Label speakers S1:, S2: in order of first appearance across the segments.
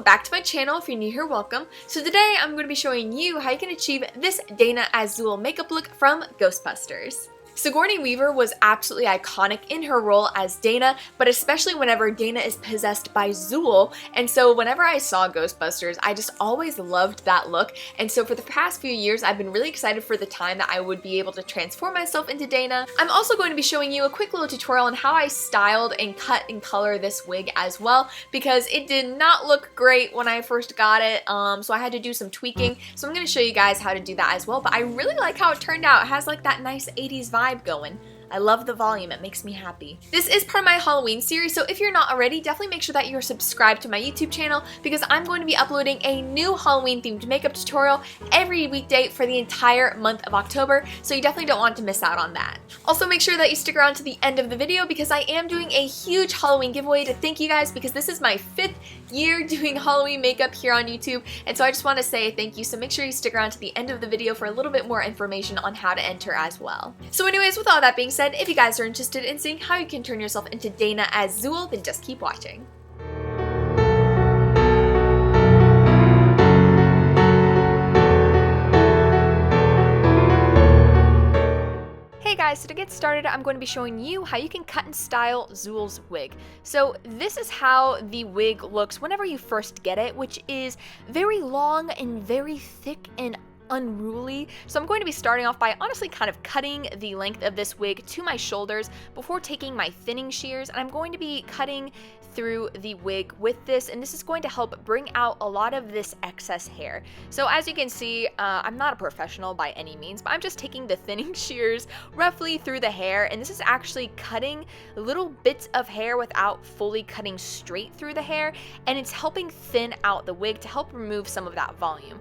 S1: welcome back to my channel. If you're new here, welcome. So today I'm going to be showing you how you can achieve this Dana as Zuul makeup look from Ghostbusters. Sigourney Weaver was absolutely iconic in her role as Dana, but especially whenever Dana is possessed by Zuul, and so whenever I saw Ghostbusters, I just always loved that look, and so for the past few years, I've been really excited for the time that I would be able to transform myself into Dana. I'm also going to be showing you a quick little tutorial on how I styled and cut and color this wig as well, because it did not look great when I first got it, so I had to do some tweaking, so I'm going to show you guys how to do that as well, but I really like how it turned out. It has like that nice 80s vibe going. I love the volume, it makes me happy. This is part of my Halloween series, so if you're not already, definitely make sure that you're subscribed to my YouTube channel because I'm going to be uploading a new Halloween themed makeup tutorial every weekday for the entire month of October, so you definitely don't want to miss out on that. Also make sure that you stick around to the end of the video because I am doing a huge Halloween giveaway to thank you guys because this is my 5th year doing Halloween makeup here on YouTube, and so I just want to say thank you, so make sure you stick around to the end of the video for a little bit more information on how to enter as well. So anyways, with all that being said, if you guys are interested in seeing how you can turn yourself into Dana as Zuul, then just keep watching. Hey guys, so to get started, I'm going to be showing you how you can cut and style Zuul's wig. So this is how the wig looks whenever you first get it, which is very long and very thick and unruly. So I'm going to be starting off by honestly kind of cutting the length of this wig to my shoulders before taking my thinning shears, and I'm going to be cutting through the wig with this, and this is going to help bring out a lot of this excess hair. So as you can see, I'm not a professional by any means, but I'm just taking the thinning shears roughly through the hair, and this is actually cutting little bits of hair without fully cutting straight through the hair, and it's helping thin out the wig to help remove some of that volume.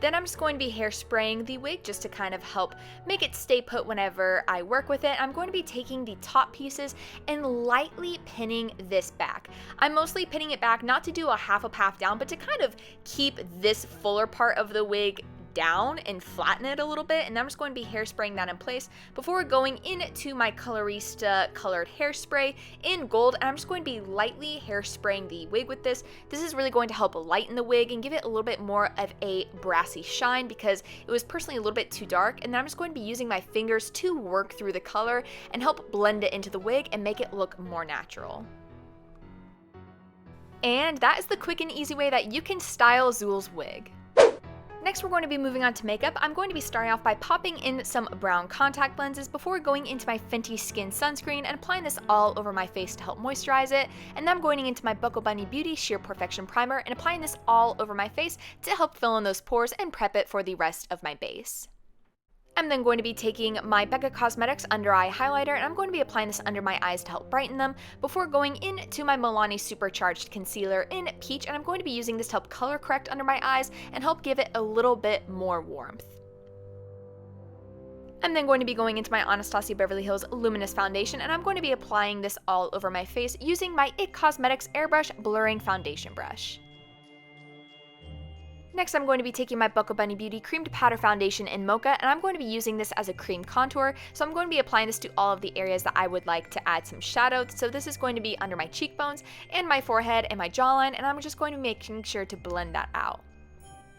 S1: Then I'm just going to be hairspraying the wig just to kind of help make it stay put whenever I work with it. I'm going to be taking the top pieces and lightly pinning this back. I'm mostly pinning it back not to do a half up, half down, but to kind of keep this fuller part of the wig down and flatten it a little bit, and I'm just going to be hairspraying that in place before going into my Colorista colored hairspray in gold, and I'm just going to be lightly hairspraying the wig with this. This is really going to help lighten the wig and give it a little bit more of a brassy shine because it was personally a little bit too dark, and then I'm just going to be using my fingers to work through the color and help blend it into the wig and make it look more natural. And that is the quick and easy way that you can style Zuul's wig. Next, we're going to be moving on to makeup. I'm going to be starting off by popping in some brown contact lenses before going into my Fenty Skin sunscreen and applying this all over my face to help moisturize it. And then I'm going into my Buckle Bunny Beauty Sheer Perfection Primer and applying this all over my face to help fill in those pores and prep it for the rest of my base. I'm then going to be taking my Becca Cosmetics Under Eye Highlighter, and I'm going to be applying this under my eyes to help brighten them before going into my Milani Supercharged Concealer in Peach, and I'm going to be using this to help color correct under my eyes and help give it a little bit more warmth. I'm then going to be going into my Anastasia Beverly Hills Luminous Foundation, and I'm going to be applying this all over my face using my IT Cosmetics Airbrush Blurring Foundation Brush. Next, I'm going to be taking my Buckle Bunny Beauty Cream to Powder Foundation in Mocha, and I'm going to be using this as a cream contour, so I'm going to be applying this to all of the areas that I would like to add some shadow. So this is going to be under my cheekbones and my forehead and my jawline, and I'm just going to be making sure to blend that out.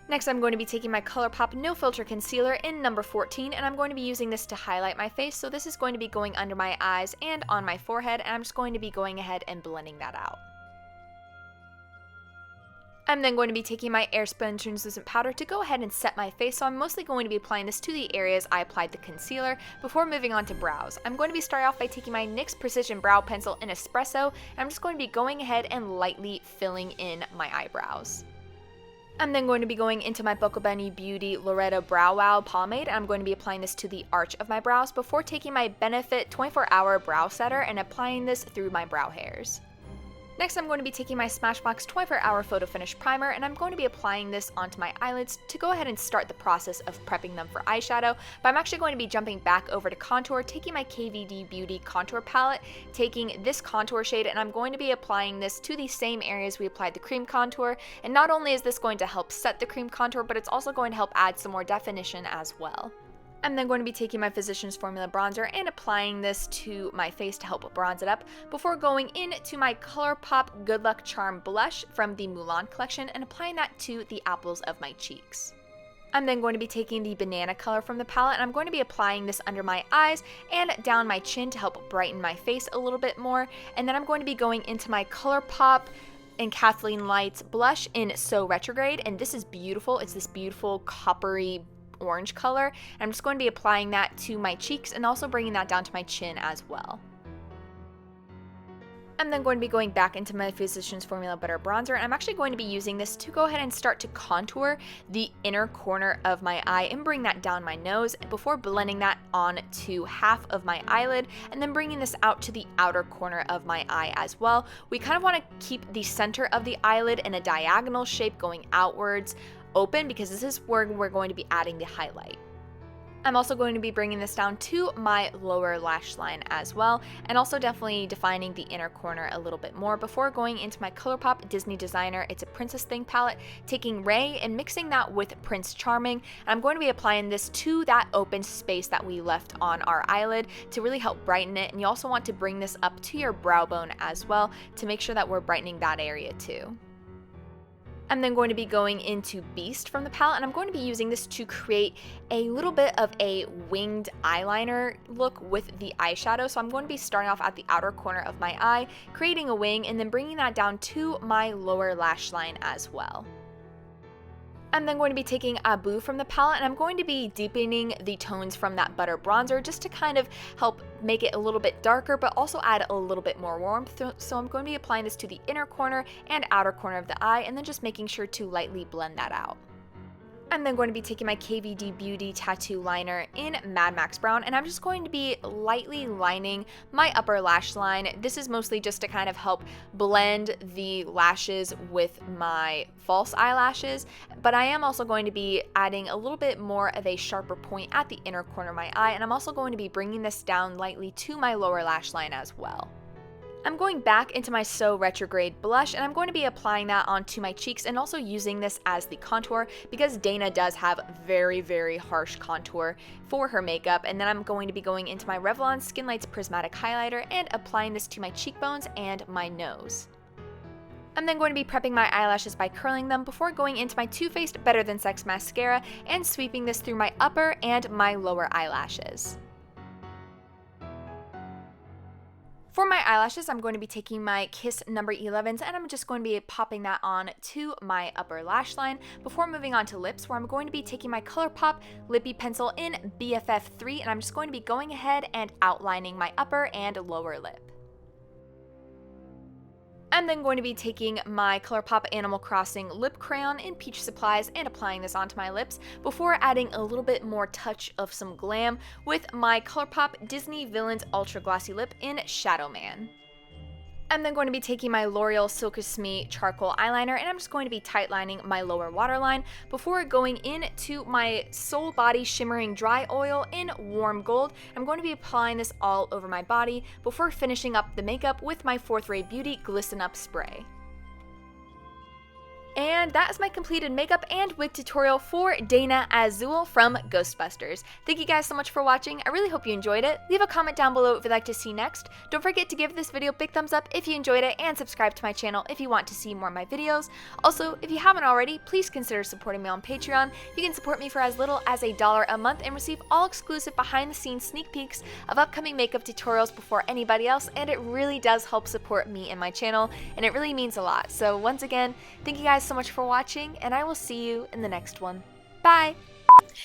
S1: Next, I'm going to be taking my ColourPop No Filter Concealer in number 14, and I'm going to be using this to highlight my face, so this is going to be going under my eyes and on my forehead, and I'm just going to be going ahead and blending that out. I'm then going to be taking my Airspun Translucent Powder to go ahead and set my face, so I'm mostly going to be applying this to the areas I applied the concealer before moving on to brows. I'm going to be starting off by taking my NYX Precision Brow Pencil in Espresso, and I'm just going to be going ahead and lightly filling in my eyebrows. I'm then going to be going into my Buckle Bunny Beauty Loretta Brow Wow Pomade, and I'm going to be applying this to the arch of my brows before taking my Benefit 24-Hour Brow Setter and applying this through my brow hairs. Next, I'm going to be taking my Smashbox 24-Hour Photo Finish Primer, and I'm going to be applying this onto my eyelids to go ahead and start the process of prepping them for eyeshadow, but I'm actually going to be jumping back over to contour, taking my KVD Beauty Contour Palette, taking this contour shade, and I'm going to be applying this to the same areas we applied the cream contour, and not only is this going to help set the cream contour, but it's also going to help add some more definition as well. I'm then going to be taking my Physicians Formula bronzer and applying this to my face to help bronze it up before going into my ColourPop Good Luck Charm blush from the Mulan collection and applying that to the apples of my cheeks. I'm then going to be taking the banana color from the palette and I'm going to be applying this under my eyes and down my chin to help brighten my face a little bit more. And then I'm going to be going into my ColourPop and Kathleen Lights blush in So Retrograde, and this is beautiful. It's this beautiful coppery orange color, and I'm just going to be applying that to my cheeks and also bringing that down to my chin as well. I'm then going to be going back into my Physicians Formula Butter Bronzer, and I'm actually going to be using this to go ahead and start to contour the inner corner of my eye and bring that down my nose before blending that on to half of my eyelid and then bringing this out to the outer corner of my eye as well. We kind of want to keep the center of the eyelid in a diagonal shape going outwards open because this is where we're going to be adding the highlight. I'm also going to be bringing this down to my lower lash line as well, and also definitely defining the inner corner a little bit more before going into my ColourPop Disney Designer It's a Princess Thing palette, taking Ray and mixing that with Prince Charming. And I'm going to be applying this to that open space that we left on our eyelid to really help brighten it, and you also want to bring this up to your brow bone as well to make sure that we're brightening that area too. I'm then going to be going into Beast from the palette, and I'm going to be using this to create a little bit of a winged eyeliner look with the eyeshadow. So I'm going to be starting off at the outer corner of my eye, creating a wing, and then bringing that down to my lower lash line as well. I'm then going to be taking Abu from the palette, and I'm going to be deepening the tones from that butter bronzer just to kind of help make it a little bit darker but also add a little bit more warmth. So I'm going to be applying this to the inner corner and outer corner of the eye and then just making sure to lightly blend that out. I'm then going to be taking my KVD Beauty Tattoo Liner in Mad Max Brown, and I'm just going to be lightly lining my upper lash line. This is mostly just to kind of help blend the lashes with my false eyelashes, but I am also going to be adding a little bit more of a sharper point at the inner corner of my eye, and I'm also going to be bringing this down lightly to my lower lash line as well. I'm going back into my So Retrograde blush, and I'm going to be applying that onto my cheeks and also using this as the contour because Dana does have very, very harsh contour for her makeup. And then I'm going to be going into my Revlon Skin Lights Prismatic Highlighter and applying this to my cheekbones and my nose. I'm then going to be prepping my eyelashes by curling them before going into my Too Faced Better Than Sex mascara and sweeping this through my upper and my lower eyelashes. For my eyelashes, I'm going to be taking my Kiss number 11s and I'm just going to be popping that on to my upper lash line before moving on to lips, where I'm going to be taking my ColourPop Lippy Pencil in BFF3 and I'm just going to be going ahead and outlining my upper and lower lip. I'm then going to be taking my ColourPop Animal Crossing Lip Crayon in Peach Supplies and applying this onto my lips before adding a little bit more touch of some glam with my ColourPop Disney Villains Ultra Glossy Lip in Shadow Man. I'm then going to be taking my L'Oreal Silkist Me Charcoal Eyeliner and I'm just going to be tight lining my lower waterline before going into my Soul Body Shimmering Dry Oil in Warm Gold. I'm going to be applying this all over my body before finishing up the makeup with my Fourth Ray Beauty Glisten Up Spray. And that is my completed makeup and wig tutorial for Dana as Zuul from Ghostbusters. Thank you guys so much for watching. I really hope you enjoyed it. Leave a comment down below if you'd like to see next. Don't forget to give this video a big thumbs up if you enjoyed it and subscribe to my channel if you want to see more of my videos. Also, if you haven't already, please consider supporting me on Patreon. You can support me for as little as $1 a month and receive all exclusive behind the scenes sneak peeks of upcoming makeup tutorials before anybody else, and it really does help support me and my channel, and it really means a lot. So once again, thank you guys so much for watching, and I will see you in the next one. Bye!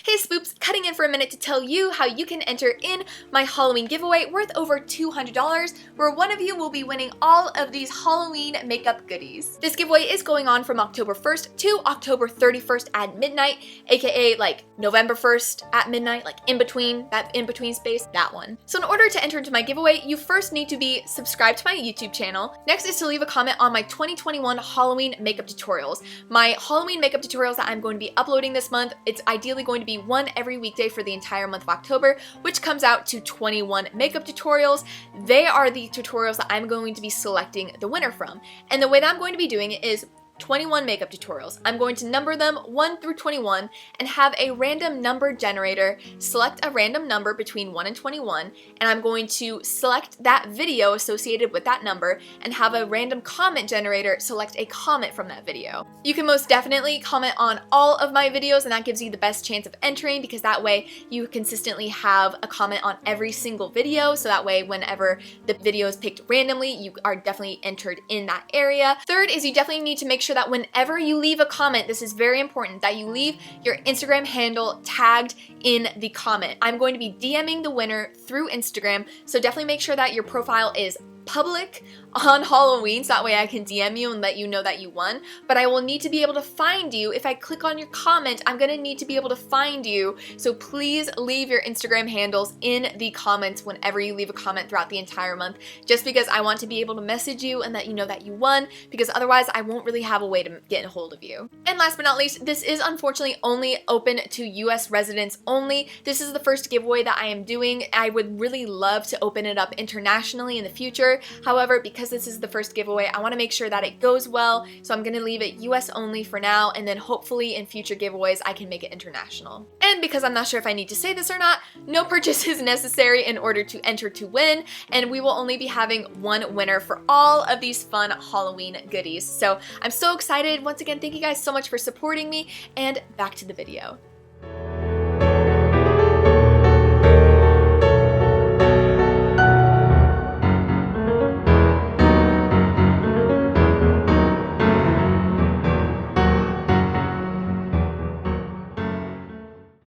S1: Hey Spoops, cutting in for a minute to tell you how you can enter in my Halloween giveaway worth over $200, where one of you will be winning all of these Halloween makeup goodies. This giveaway is going on from October 1st to October 31st at midnight, aka like November 1st at midnight, like in between, that in between space, that one. So in order to enter into my giveaway, you first need to be subscribed to my YouTube channel. Next is to leave a comment on my 2021 Halloween makeup tutorials. My Halloween makeup tutorials that I'm going to be uploading this month, it's ideally going to be one every weekday for the entire month of October, which comes out to 21 makeup tutorials. They are the tutorials that I'm going to be selecting the winner from. And the way that I'm going to be doing it is 21 makeup tutorials. I'm going to number them 1 through 21 and have a random number generator select a random number between 1 and 21, and I'm going to select that video associated with that number and have a random comment generator select a comment from that video. You can most definitely comment on all of my videos, and that gives you the best chance of entering, because that way you consistently have a comment on every single video, so that way whenever the video is picked randomly, you are definitely entered in that area. Third is you definitely need to make sure that whenever you leave a comment, this is very important, that you leave your Instagram handle tagged in the comment. I'm going to be DMing the winner through Instagram, so definitely make sure that your profile is public on Halloween, so that way I can DM you and let you know that you won. But I will need to be able to find you. If I click on your comment, I'm gonna need to be able to find you, so please leave your Instagram handles in the comments whenever you leave a comment throughout the entire month, just because I want to be able to message you and let you know that you won, because otherwise I won't really have a way to get a hold of you. And last but not least, this is unfortunately only open to US residents only. This is the first giveaway that I am doing. I would really love to open it up internationally in the future. However, because this is the first giveaway, I want to make sure that it goes well, so I'm going to leave it US only for now, and then hopefully in future giveaways I can make it international. And because I'm not sure if I need to say this or not, no purchase is necessary in order to enter to win, and we will only be having one winner for all of these fun Halloween goodies. So I'm so excited. Once again, thank you guys so much for supporting me, and back to the video.